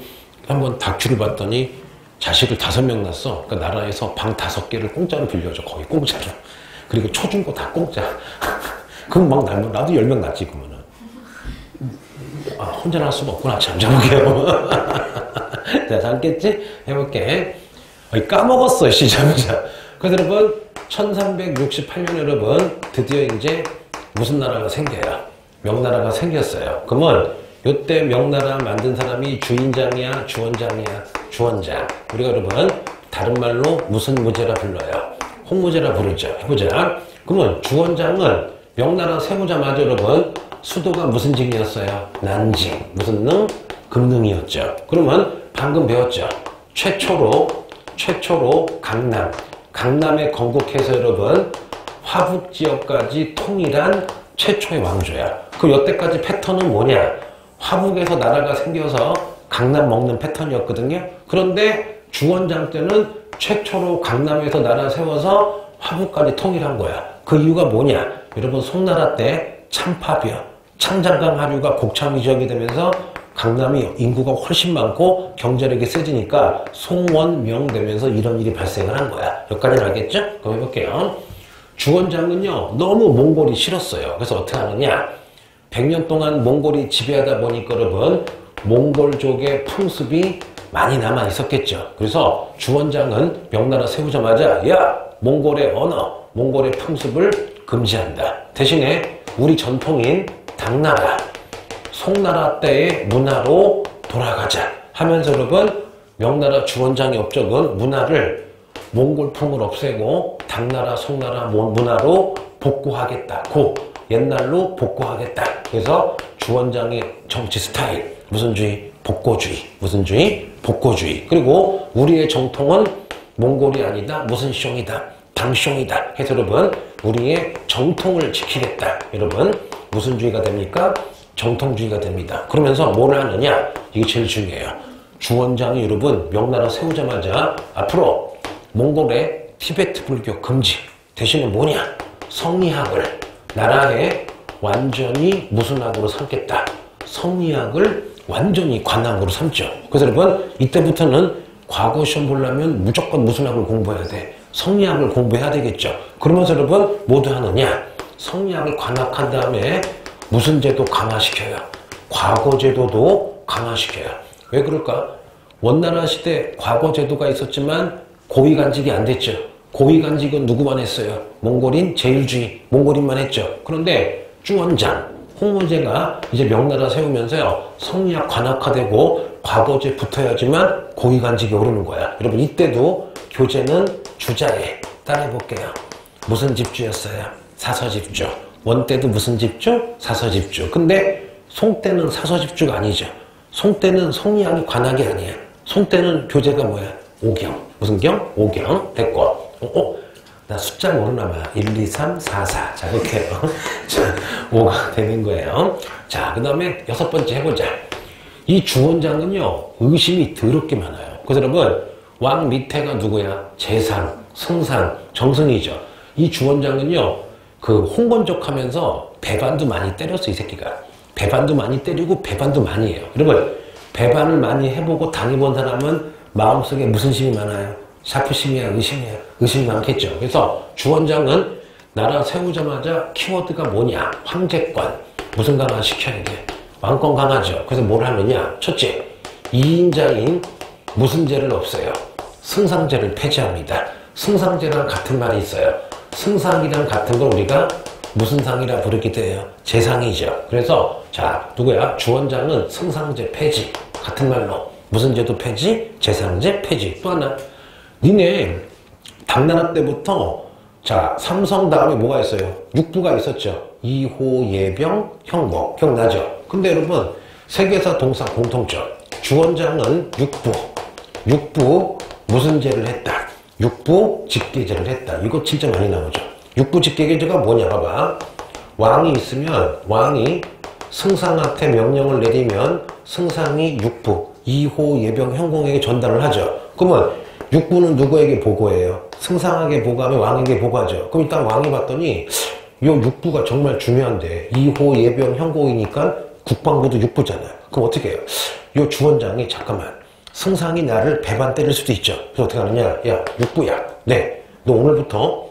[SPEAKER 1] 한번 다큐를 봤더니 자식을 5명 낳았어. 그러니까 나라에서 방 5개를 공짜로 빌려줘. 거의 공짜로. 그리고 초중고 다 공짜. 그럼 막 날면 나도 10명 낳지 그러면은. 혼자 날 수가 없구나. 참 해볼게요. 자, 잠겠지? 해볼게. 까먹었어, 시작자. 그래서 여러분 1368년 여러분 드디어 이제 무슨 나라가 생겨요? 명나라가 생겼어요. 그러면 요때 명나라 만든 사람이 주인장이야, 주원장이야? 주원장. 우리가 여러분 다른 말로 무슨 무제라 불러요? 홍무제라 부르죠. 해보자. 그러면 주원장은 명나라 세우자마자 여러분 수도가 무슨 징이었어요? 난징. 무슨 능? 금능이었죠. 그러면 방금 배웠죠. 최초로 강남에 건국해서 여러분 화북지역까지 통일한 최초의 왕조야. 그 여태까지 패턴은 뭐냐? 화북에서 나라가 생겨서 강남 먹는 패턴이었거든요. 그런데 주원장 때는 최초로 강남에서 나라 세워서 화북까지 통일한 거야. 그 이유가 뭐냐? 여러분 송나라 때 참파병, 창장강 하류가 곡창 지역이 되면서 강남이 인구가 훨씬 많고 경제력이 세지니까 송원명 되면서 이런 일이 발생을 한 거야. 여기까지는 알겠죠? 그럼 해볼게요. 주원장은요 너무 몽골이 싫었어요. 그래서 어떻게 하느냐? 100년 동안 몽골이 지배하다 보니까 여러분 몽골족의 풍습이 많이 남아 있었겠죠. 그래서 주원장은 명나라 세우자마자 야 몽골의 언어, 몽골의 풍습을 금지한다. 대신에 우리 전통인 당나라, 송나라 때의 문화로 돌아가자 하면서 여러분 명나라 주원장의 업적은 문화를 몽골풍을 없애고 당나라, 송나라 문화로 복구하겠다. 옛날로 복구하겠다. 그래서 주원장의 정치 스타일 무슨 주의? 복고주의. 무슨 주의? 복고주의. 그리고 우리의 정통은 몽골이 아니다. 무슨 숑이다. 당숑이다. 해서 여러분 우리의 정통을 지키겠다. 여러분 무슨 주의가 됩니까? 정통주의가 됩니다. 그러면서 뭘 하느냐? 이게 제일 중요해요. 주원장이 여러분 명나라 세우자마자 앞으로 몽골의 티베트 불교 금지 대신에 뭐냐? 성리학을 나라에 완전히 무슨 학으로 삼겠다. 성리학을 완전히 관학으로 삼죠. 그래서 여러분 이때부터는 과거 시험 보려면 무조건 무슨 학을 공부해야 돼? 성리학을 공부해야 되겠죠. 그러면서 여러분 모두 하느냐? 성리학을 관학한 다음에 무슨 제도 강화시켜요? 과거 제도도 강화시켜요. 왜 그럴까? 원나라 시대 과거 제도가 있었지만 고위간직이 안 됐죠. 고위간직은 누구만 했어요? 몽골인 제일주의, 몽골인만 했죠. 그런데 주원장, 홍무제가 이제 명나라 세우면서요. 성리학 관학화되고 과거제 붙어야지만 고위간직이 오르는 거야. 여러분 이때도 교재는 주자에 따라해볼게요. 무슨 집주였어요? 사서집주. 원 때도 무슨 집주? 사서집주. 근데 송 때는 사서집주가 아니죠. 송 때는 성리학이 관학이 아니야. 송 때는 교재가 뭐야? 오경. 무슨 경? 오경. 됐고. 나 숫자 모르나 봐. 1, 2, 3, 4, 4. 자, 이렇게 해요. 자, 5가 되는 거예요. 자, 그 다음에 6번째 해보자. 이 주원장은요, 의심이 더럽게 많아요. 그래서 여러분, 왕 밑에가 누구야? 재상, 승상, 정승이죠. 이 주원장은요, 그 홍건적 하면서 배반도 많이 때렸어, 이 새끼가. 배반도 많이 때리고 배반도 많이 해요. 여러분, 배반을 많이 해보고 당해본 사람은 마음속에 무슨 심이 많아요? 샤프심이야, 의심이야? 의심이 많겠죠. 그래서 주원장은 나라 세우자마자 키워드가 뭐냐? 황제권. 무슨 강화 시켜야 돼? 왕권 강화죠. 그래서 뭘 하느냐? 첫째, 2인자인 무슨 제를 없애요? 승상제를 폐지합니다. 승상제랑 같은 말이 있어요. 승상이랑 같은 걸 우리가 무슨 상이라 부르기도 해요? 제상이죠. 그래서 자 누구야? 주원장은 승상제 폐지. 같은 말로 무슨 제도 폐지? 제상제 폐지. 또 하나 니네 당나라 때부터 자 삼성 다음에 뭐가 있어요? 육부가 있었죠. 이호, 예병, 형복. 기억나죠? 근데 여러분 세계사 동사 공통점. 주원장은 육부 무슨 제를 했다? 육부 직계제를 했다. 이거 진짜 많이 나오죠. 육부 직계제가 뭐냐 봐봐. 왕이 있으면 왕이 승상한테 명령을 내리면 승상이 육부, 이호, 예병, 형공에게 전달을 하죠. 그러면 육부는 누구에게 보고해요? 승상에게 보고하면 왕에게 보고하죠. 그럼 일단 왕이 봤더니 이 육부가 정말 중요한데 이호, 예병, 형공이니까 국방부도 육부잖아요. 그럼 어떻게 해요? 이 주원장이 잠깐만 승상이 나를 배반 때릴 수도 있죠. 그래서 어떻게 하느냐? 야 육부야. 네, 너 오늘부터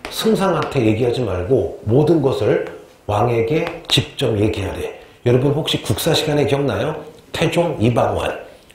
[SPEAKER 1] 승상한테 얘기하지 말고 모든 것을 왕에게 직접 얘기하래. 여러분 혹시 국사 시간에 기억나요? 태종 이방원.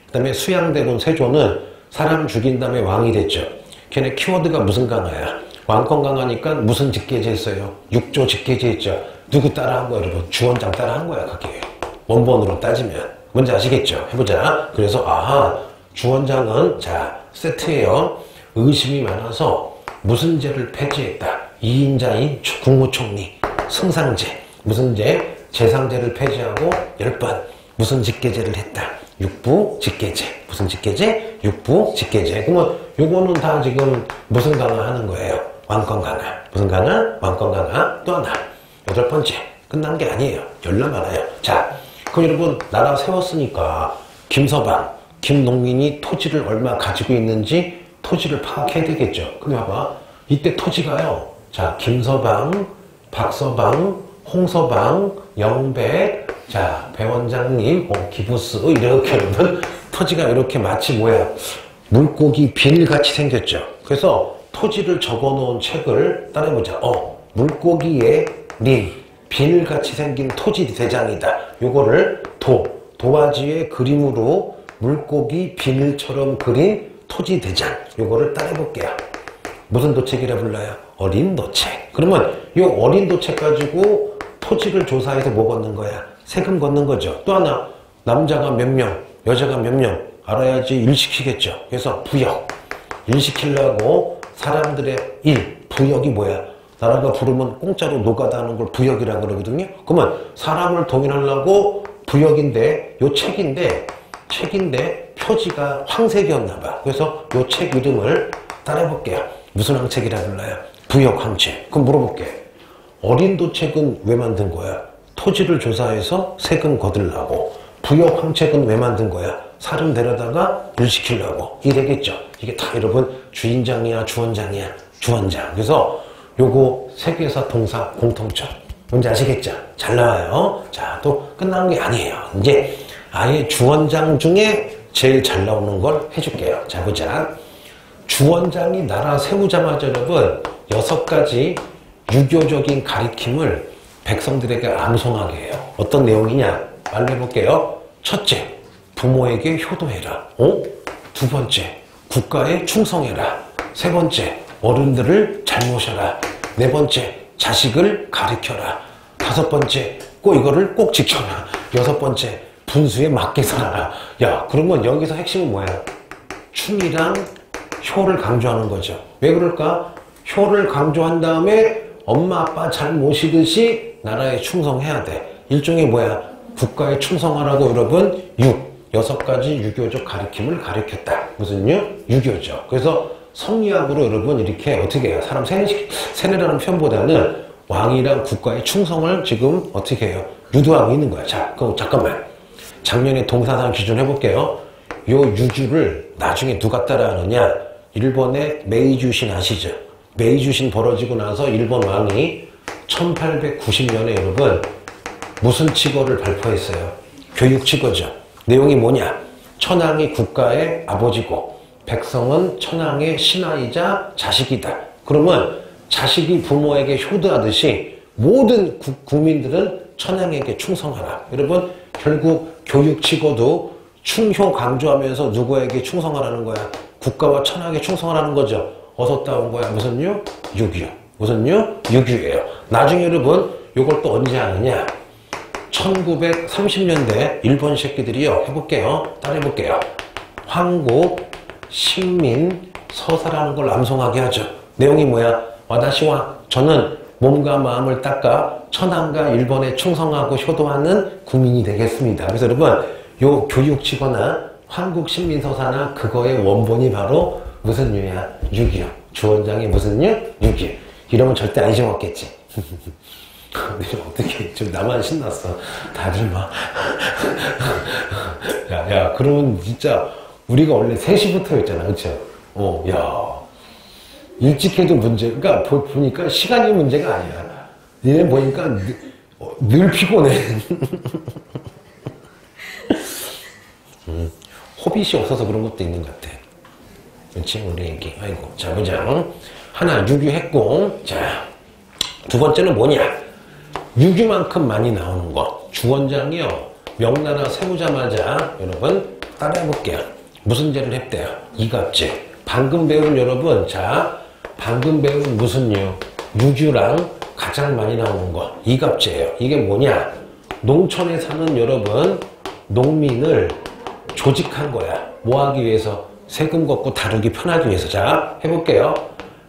[SPEAKER 1] 그 다음에 수양대군 세조는 사람 죽인 다음에 왕이 됐죠. 걔네 키워드가 무슨 강화야? 왕권 강화니까 무슨 직계제 했어요? 육조 직계제 했죠. 누구 따라한 거야 여러분? 주원장 따라한 거야 그게. 원본으로 따지면. 뭔지 아시겠죠? 해보자. 그래서 아하, 주원장은 자 세트예요. 의심이 많아서 무슨 죄를 폐지했다. 2인자인 국무총리 승상제. 무슨 죄? 재상제를 폐지하고 10번 무슨 직계제를 했다. 육부 직계제. 무슨 직계제? 육부 직계제. 그러면 요거는 다 지금 무슨 강화 하는 거예요? 왕권 강화. 무슨 강화? 왕권 강화. 또 하나 8번째. 끝난 게 아니에요. 열나 많아요. 자, 그럼 여러분 나라 세웠으니까 김서방, 김농민이 토지를 얼마 가지고 있는지 토지를 파악해야 되겠죠. 근데 봐봐. 이때 토지가요. 자, 김서방, 박서방, 홍서방, 영백, 자, 배 원장님, 기부스, 이렇게 여러분, 토지가 이렇게 마치 뭐야, 물고기 비늘같이 생겼죠. 그래서 토지를 적어 놓은 책을 따라해보자. 물고기의 비늘같이 생긴 토지 대장이다. 요거를 도화지의 그림으로 물고기 비늘처럼 그린 토지 대장. 요거를 따라해볼게요. 무슨 도책이라 불러요? 어린 도책. 그러면 이 어린 도책 가지고 토지를 조사해서 뭐 걷는 거야? 세금 걷는 거죠. 또 하나, 남자가 몇 명, 여자가 몇 명 알아야지 일 시키겠죠. 그래서 부역. 일 시키려고 사람들의 일, 부역이 뭐야? 나라가 부르면 공짜로 노가다 하는 걸 부역이라고 그러거든요. 그러면 사람을 동인하려고 부역인데, 요 책인데 표지가 황색이었나 봐. 그래서 요 책 이름을 따라해볼게요. 무슨 황책이라 불러요? 부역 황책. 그럼 물어볼게. 어린 도책은 왜 만든 거야? 토지를 조사해서 세금 거들라고. 부역 황책은 왜 만든 거야? 사람 데려다가 일 시키려고. 이래겠죠. 이게 다 여러분 주인장이야, 주원장이야, 주원장. 그래서 요거 세계사 동사 공통점. 뭔지 아시겠죠? 잘 나와요. 자, 또 끝난 게 아니에요. 이제 아예 주원장 중에 제일 잘 나오는 걸 해줄게요. 자, 보자. 주원장이 나라 세우자마자 여러분 6가지 유교적인 가르침을 백성들에게 암송하게 해요. 어떤 내용이냐? 말해볼게요. 첫째, 부모에게 효도해라. 두 번째, 국가에 충성해라. 세 번째, 어른들을 잘 모셔라. 네 번째, 자식을 가르쳐라. 다섯 번째, 이거를 꼭 지켜라. 여섯 번째, 분수에 맞게 살아라. 야, 그러면 여기서 핵심은 뭐야? 충이랑 효를 강조하는 거죠. 왜 그럴까? 효를 강조한 다음에 엄마 아빠 잘 모시듯이 나라에 충성해야 돼. 일종의 뭐야? 국가에 충성하라고 여러분 6가지 유교적 가르침을 가르쳤다. 무슨 유교죠. 그래서 성리학으로 여러분 이렇게 어떻게 해요? 사람 세뇌라는 표현보다는 왕이랑 국가의 충성을 지금 어떻게 해요? 유도하고 있는 거야. 자, 그럼 잠깐만. 작년에 동사상 기준 해볼게요. 요 유주를 나중에 누가 따라하느냐? 일본의 메이주신 아시죠? 메이주신 벌어지고 나서 일본 왕이 1890년에 여러분 무슨 칙어를 발표했어요? 교육칙어죠. 내용이 뭐냐? 천황이 국가의 아버지고 백성은 천황의 신하이자 자식이다. 그러면 자식이 부모에게 효도하듯이 모든 국민들은 천황에게 충성하라. 여러분 결국 교육칙어도 충효 강조하면서 누구에게 충성하라는 거야? 국가와 천황에 충성하라는 거죠. 어디서 따온 거야? 무슨 유교. 무슨 유교예요. 나중에 여러분 요걸 또 언제 하느냐? 1930년대 일본 새끼들이요. 해볼게요. 따라해볼게요. 황국 식민 서사라는 걸 암송하게 하죠. 내용이 뭐야? 와다시와 저는 몸과 마음을 닦아 천황과 일본에 충성하고 효도하는 국민이 되겠습니다. 그래서 여러분 요 교육치거나 한국신민서사나 그거의 원본이 바로 무슨 유야? 유교. 주원장이 무슨 유교. 이러면 절대 안 심었겠지. 근데 어떻게 좀 나만 신났어. 다들 막 야 그러면 진짜 우리가 원래 3시부터 였잖아. 그쵸? 야 일찍 해도 문제. 그러니까 보니까 시간이 문제가 아니야. 얘네 보니까 늘 피곤해. 호빗이 없어서 그런 것도 있는 것 같아. 그렇지? 우리 애기. 아이고. 자, 보자. 하나, 유교했고. 자, 두 번째는 뭐냐? 유교만큼 많이 나오는 거. 주원장이요. 명나라 세우자마자 여러분 따라해볼게요. 무슨 죄를 했대요? 이갑죄. 방금 배운 여러분. 자, 방금 배운 무슨 유교랑 가장 많이 나오는 거. 이갑죄예요. 이게 뭐냐? 농촌에 사는 여러분 농민을 조직한 거야. 뭐 하기 위해서? 세금 걷고 다루기 편하기 위해서. 자, 해볼게요.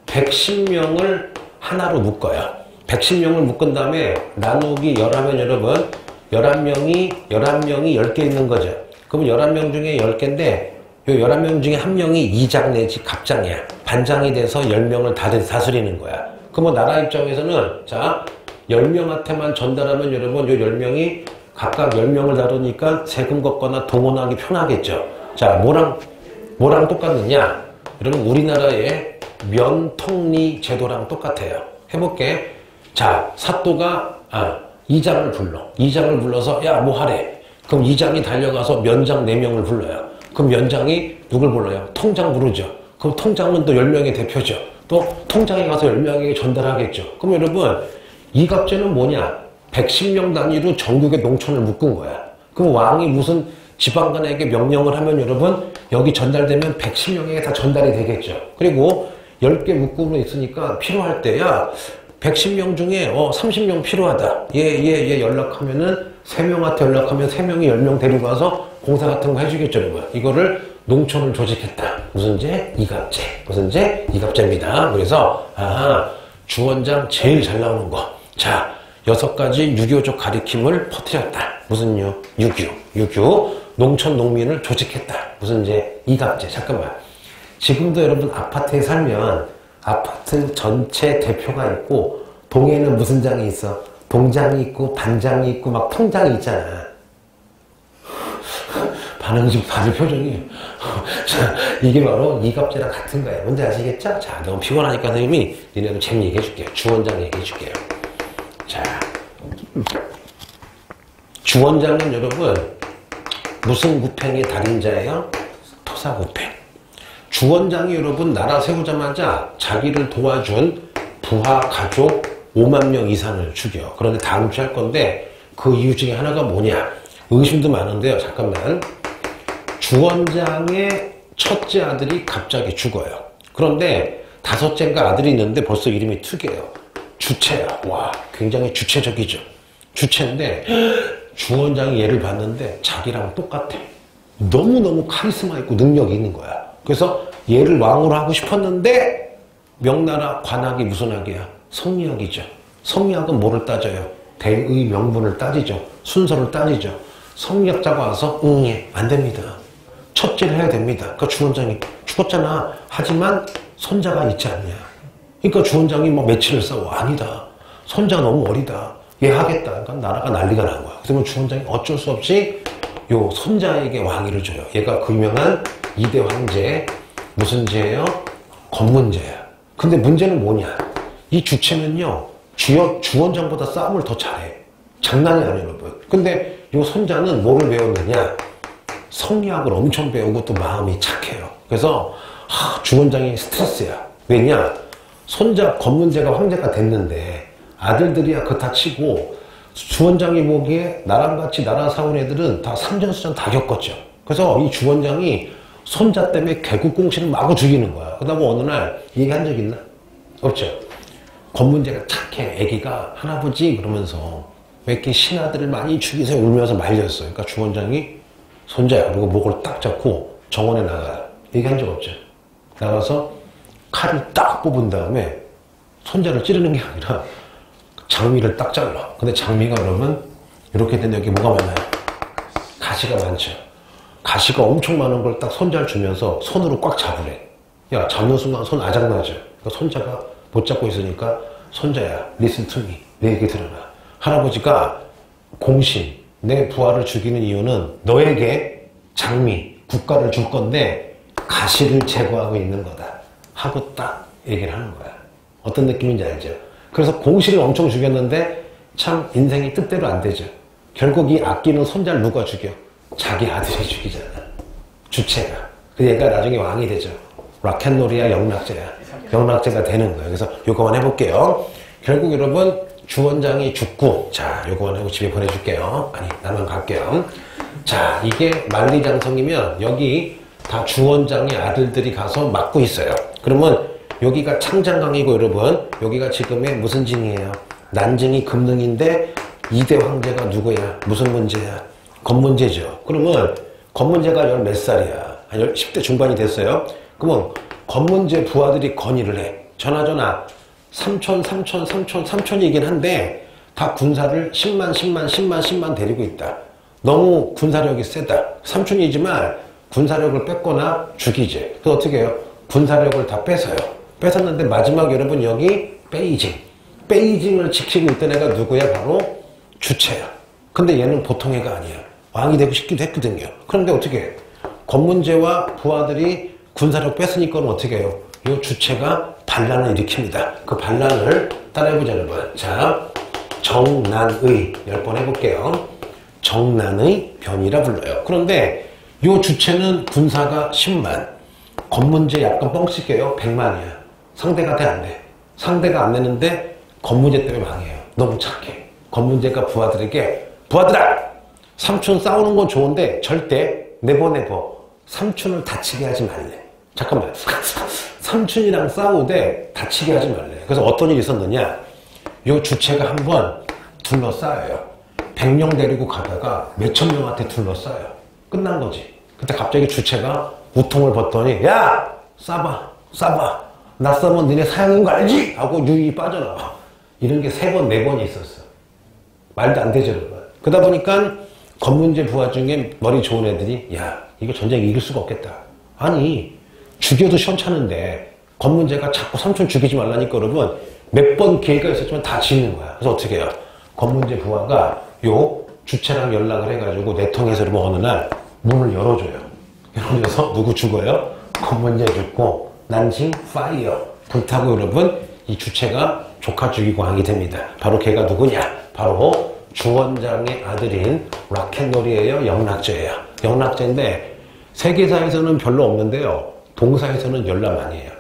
[SPEAKER 1] 110명을 하나로 묶어요. 110명을 묶은 다음에 나누기 11하면 여러분 11명이 10개 있는 거죠. 그러면 11명 중에 10개인데 요 11명 중에 한 명이 이장 내지 갑장이야. 반장이 돼서 10명을 다스리는 거야. 그러면 나라 입장에서는 자 10명한테만 전달하면 여러분 요 10명이 각각 10명을 다루니까 세금 걷거나 동원하기 편하겠죠. 자, 뭐랑 똑같느냐? 여러분 우리나라의 면통리 제도랑 똑같아요. 해볼게. 자, 사또가 이장을 불러. 이장을 불러서 야, 뭐 하래? 그럼 이장이 달려가서 면장 4명을 불러요. 그럼 면장이 누굴 불러요? 통장 부르죠. 그럼 통장은 또 10명의 대표죠. 또 통장에 가서 10명에게 전달하겠죠. 그럼 여러분 이갑제는 뭐냐? 110명 단위로 전국의 농촌을 묶은 거야. 그럼 왕이 무슨 지방관에게 명령을 하면 여러분 여기 전달되면 110명에게 다 전달이 되겠죠. 그리고 10개 묶음으로 있으니까 필요할 때야 110명 중에 30명 필요하다. 얘 연락하면은 3명한테 연락하면 3명이 10명 데리고 와서 공사 같은 거 해주겠죠, 여러분. 이거를 농촌을 조직했다. 무슨 제? 이갑제. 무슨 제? 이갑제입니다. 그래서 주원장 제일 잘 나오는 거. 자, 6가지 유교적 가리킴을 퍼뜨렸다. 무슨 유? 유교. 농촌 농민을 조직했다. 무슨 제? 이갑제. 잠깐만. 지금도 여러분 아파트에 살면 아파트 전체 대표가 있고 동에는 무슨 장이 있어? 동장이 있고 단장이 있고 막 통장이 있잖아. 반응 지금 다들 표정이 자, 이게 바로 이갑제랑 같은 거예요. 뭔지 아시겠죠? 자, 너무 피곤하니까 선생님이 니네도 재미 얘기해 줄게요. 주원장 얘기해 줄게요. 자, 주원장은 여러분 무슨 구팽의 달인자예요? 토사구팽. 주원장이 여러분 나라 세우자마자 자기를 도와준 부하 가족 5만 명 이상을 죽여. 그런데 다음 주에 할 건데 그 이유 중에 하나가 뭐냐? 의심도 많은데요. 잠깐만. 주원장의 첫째 아들이 갑자기 죽어요. 그런데 5째인가 아들이 있는데 벌써 이름이 특이해요. 주체야. 와, 굉장히 주체적이죠. 주체인데 주원장이 얘를 봤는데 자기랑 똑같아. 너무너무 카리스마 있고 능력이 있는 거야. 그래서 얘를 왕으로 하고 싶었는데 명나라 관학이 무슨 학이야? 성리학이죠. 성리학은 뭐를 따져요? 대의 명분을 따지죠. 순서를 따지죠. 성리학자가 와서 안 됩니다. 첫째를 해야 됩니다. 그러니까 주원장이 죽었잖아. 하지만 손자가 있지 않냐. 그러니까 주원장이 뭐 며칠을 싸워. 아니다. 손자가 너무 어리다. 얘 하겠다. 그러니까 나라가 난리가 난 거야. 그러면 주원장이 어쩔 수 없이 요 손자에게 왕위를 줘요. 얘가 그 유명한 2대 황제. 무슨 제예요? 검문제야. 근데 문제는 뭐냐? 이 주체는요, 주원장보다 싸움을 더 잘해. 장난이 아니에요, 여러분. 근데 요 손자는 뭐를 배웠느냐? 성리학을 엄청 배우고 또 마음이 착해요. 그래서 주원장이 스트레스야. 왜냐? 손자 검문제가 황제가 됐는데 아들들이야 그거 다 치고 주원장이 보기에 나랑 같이 나라 사온 애들은 다 삼전수전 다 겪었죠. 그래서 이 주원장이 손자 때문에 개국공신을 마구 죽이는 거야. 그러다 어느 날 얘기한 적 있나? 없죠. 검문제가 착해. 애기가 할아버지 그러면서 왜 이렇게 신하들을 많이 죽이세요? 울면서 말렸어요. 그러니까 주원장이 손자야. 그리고 목을 딱 잡고 정원에 나가요. 얘기한 적 없죠. 나가서 칼을 딱 뽑은 다음에 손자를 찌르는 게 아니라 장미를 딱 잘라. 근데 장미가 여러분 이렇게 된 여기 뭐가 많아요? 가시가 많죠. 가시가 엄청 많은 걸 딱 손자를 주면서 손으로 꽉 잡으래. 야, 잡는 순간 손 아작나죠. 그러니까 손자가 못 잡고 있으니까 손자야, listen to me. 내 얘기 들어라. 할아버지가 공신, 내 부하를 죽이는 이유는 너에게 장미, 국가를 줄 건데 가시를 제거하고 있는 거다. 하고 딱 얘기를 하는 거야. 어떤 느낌인지 알죠? 그래서 공시를 엄청 죽였는데 참 인생이 뜻대로 안 되죠. 결국 이 아끼는 손자를 누가 죽여? 자기 아들이 죽이잖아. 주체가. 그 얘가 나중에 왕이 되죠. 락앤롤이야, 영락제야. 영락제가 되는 거예요. 그래서 요거만 해볼게요. 결국 여러분 주원장이 죽고 자 요거만 하고 집에 보내줄게요. 아니 나만 갈게요. 자 이게 만리장성이면 여기 다 주원장의 아들들이 가서 맡고 있어요. 그러면 여기가 창장강이고 여러분 여기가 지금의 무슨 징이에요? 난징이 금능인데 2대 황제가 누구야? 무슨 문제야? 건문제죠. 그러면 건문제가 10몇 살이야. 한 10대 중반이 됐어요. 그러면 건문제 부하들이 건의를 해. 저나저나 삼촌이긴 한데 다 군사를 10만 데리고 있다. 너무 군사력이 세다. 삼촌이지만 군사력을 뺏거나 죽이지. 그래서 어떻게 해요? 군사력을 다 뺏어요. 뺏었는데 마지막 여러분 여기 베이징을 지키고 있던 애가 누구야? 바로 주체야. 근데 얘는 보통 애가 아니야. 왕이 되고 싶기도 했거든요. 그런데 어떻게 해? 건문제와 부하들이 군사력 뺏으니까는 어떻게 해요? 이 주체가 반란을 일으킵니다. 그 반란을 따라해보자 여러분. 자, 정난의 10번 해볼게요. 정난의 변이라 불러요. 그런데 이 주체는 군사가 10만, 건문제 약간 뻥칠게요. 100만이야. 상대가 돼 안 돼? 상대가 안 되는데 건문제 때문에 망해요. 너무 착해. 건문제가 부하들에게 부하들아! 삼촌 싸우는 건 좋은데 절대 네버 삼촌을 다치게 하지 말래. 잠깐만. 삼촌이랑 싸우되 다치게 하지 말래. 그래서 어떤 일이 있었느냐? 요 주체가 한번 둘러싸여요. 100명 데리고 가다가 몇천 명한테 둘러싸여요. 끝난 거지. 그때 갑자기 주체가 우통을 벗더니 야! 싸봐. 나 싸면 너네 사형인 거 알지? 하고 유유히 빠져나와. 이런 게 3번, 4번이 있었어. 말도 안 되죠, 여러분. 그러다 보니까 건문제 부하 중에 머리 좋은 애들이 야, 이거 전쟁 이길 수가 없겠다. 아니, 죽여도 시원찮은데 건문제가 자꾸 삼촌 죽이지 말라니까 여러분 몇 번 기회가 있었지만 다 지는 거야. 그래서 어떻게 해요? 건문제 부하가 요 주체랑 연락을 해가지고 내통해서 여러분 어느 날 문을 열어줘요. 열어줘서 누구 죽어요? 건문제 죽고 난징 파이어 불타고 여러분 이 주체가 조카 죽이고 왕이 됩니다. 바로 걔가 누구냐? 바로 주원장의 아들인 락앤롤이에요. 영락제예요. 영락제인데 세계사에서는 별로 없는데요. 동사에서는 열나 많이 해요.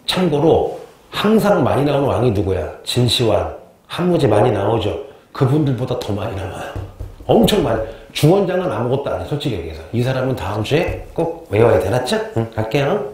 [SPEAKER 1] 참고로 항상 많이 나오는 왕이 누구야? 진시황, 한무제 많이 나오죠. 그분들보다 더 많이 나와요. 엄청 많이. 주원장은 아무것도 아니에요. 솔직히 얘기해서. 이 사람은 다음 주에 꼭 외워야 되겠죠? 응, 갈게요.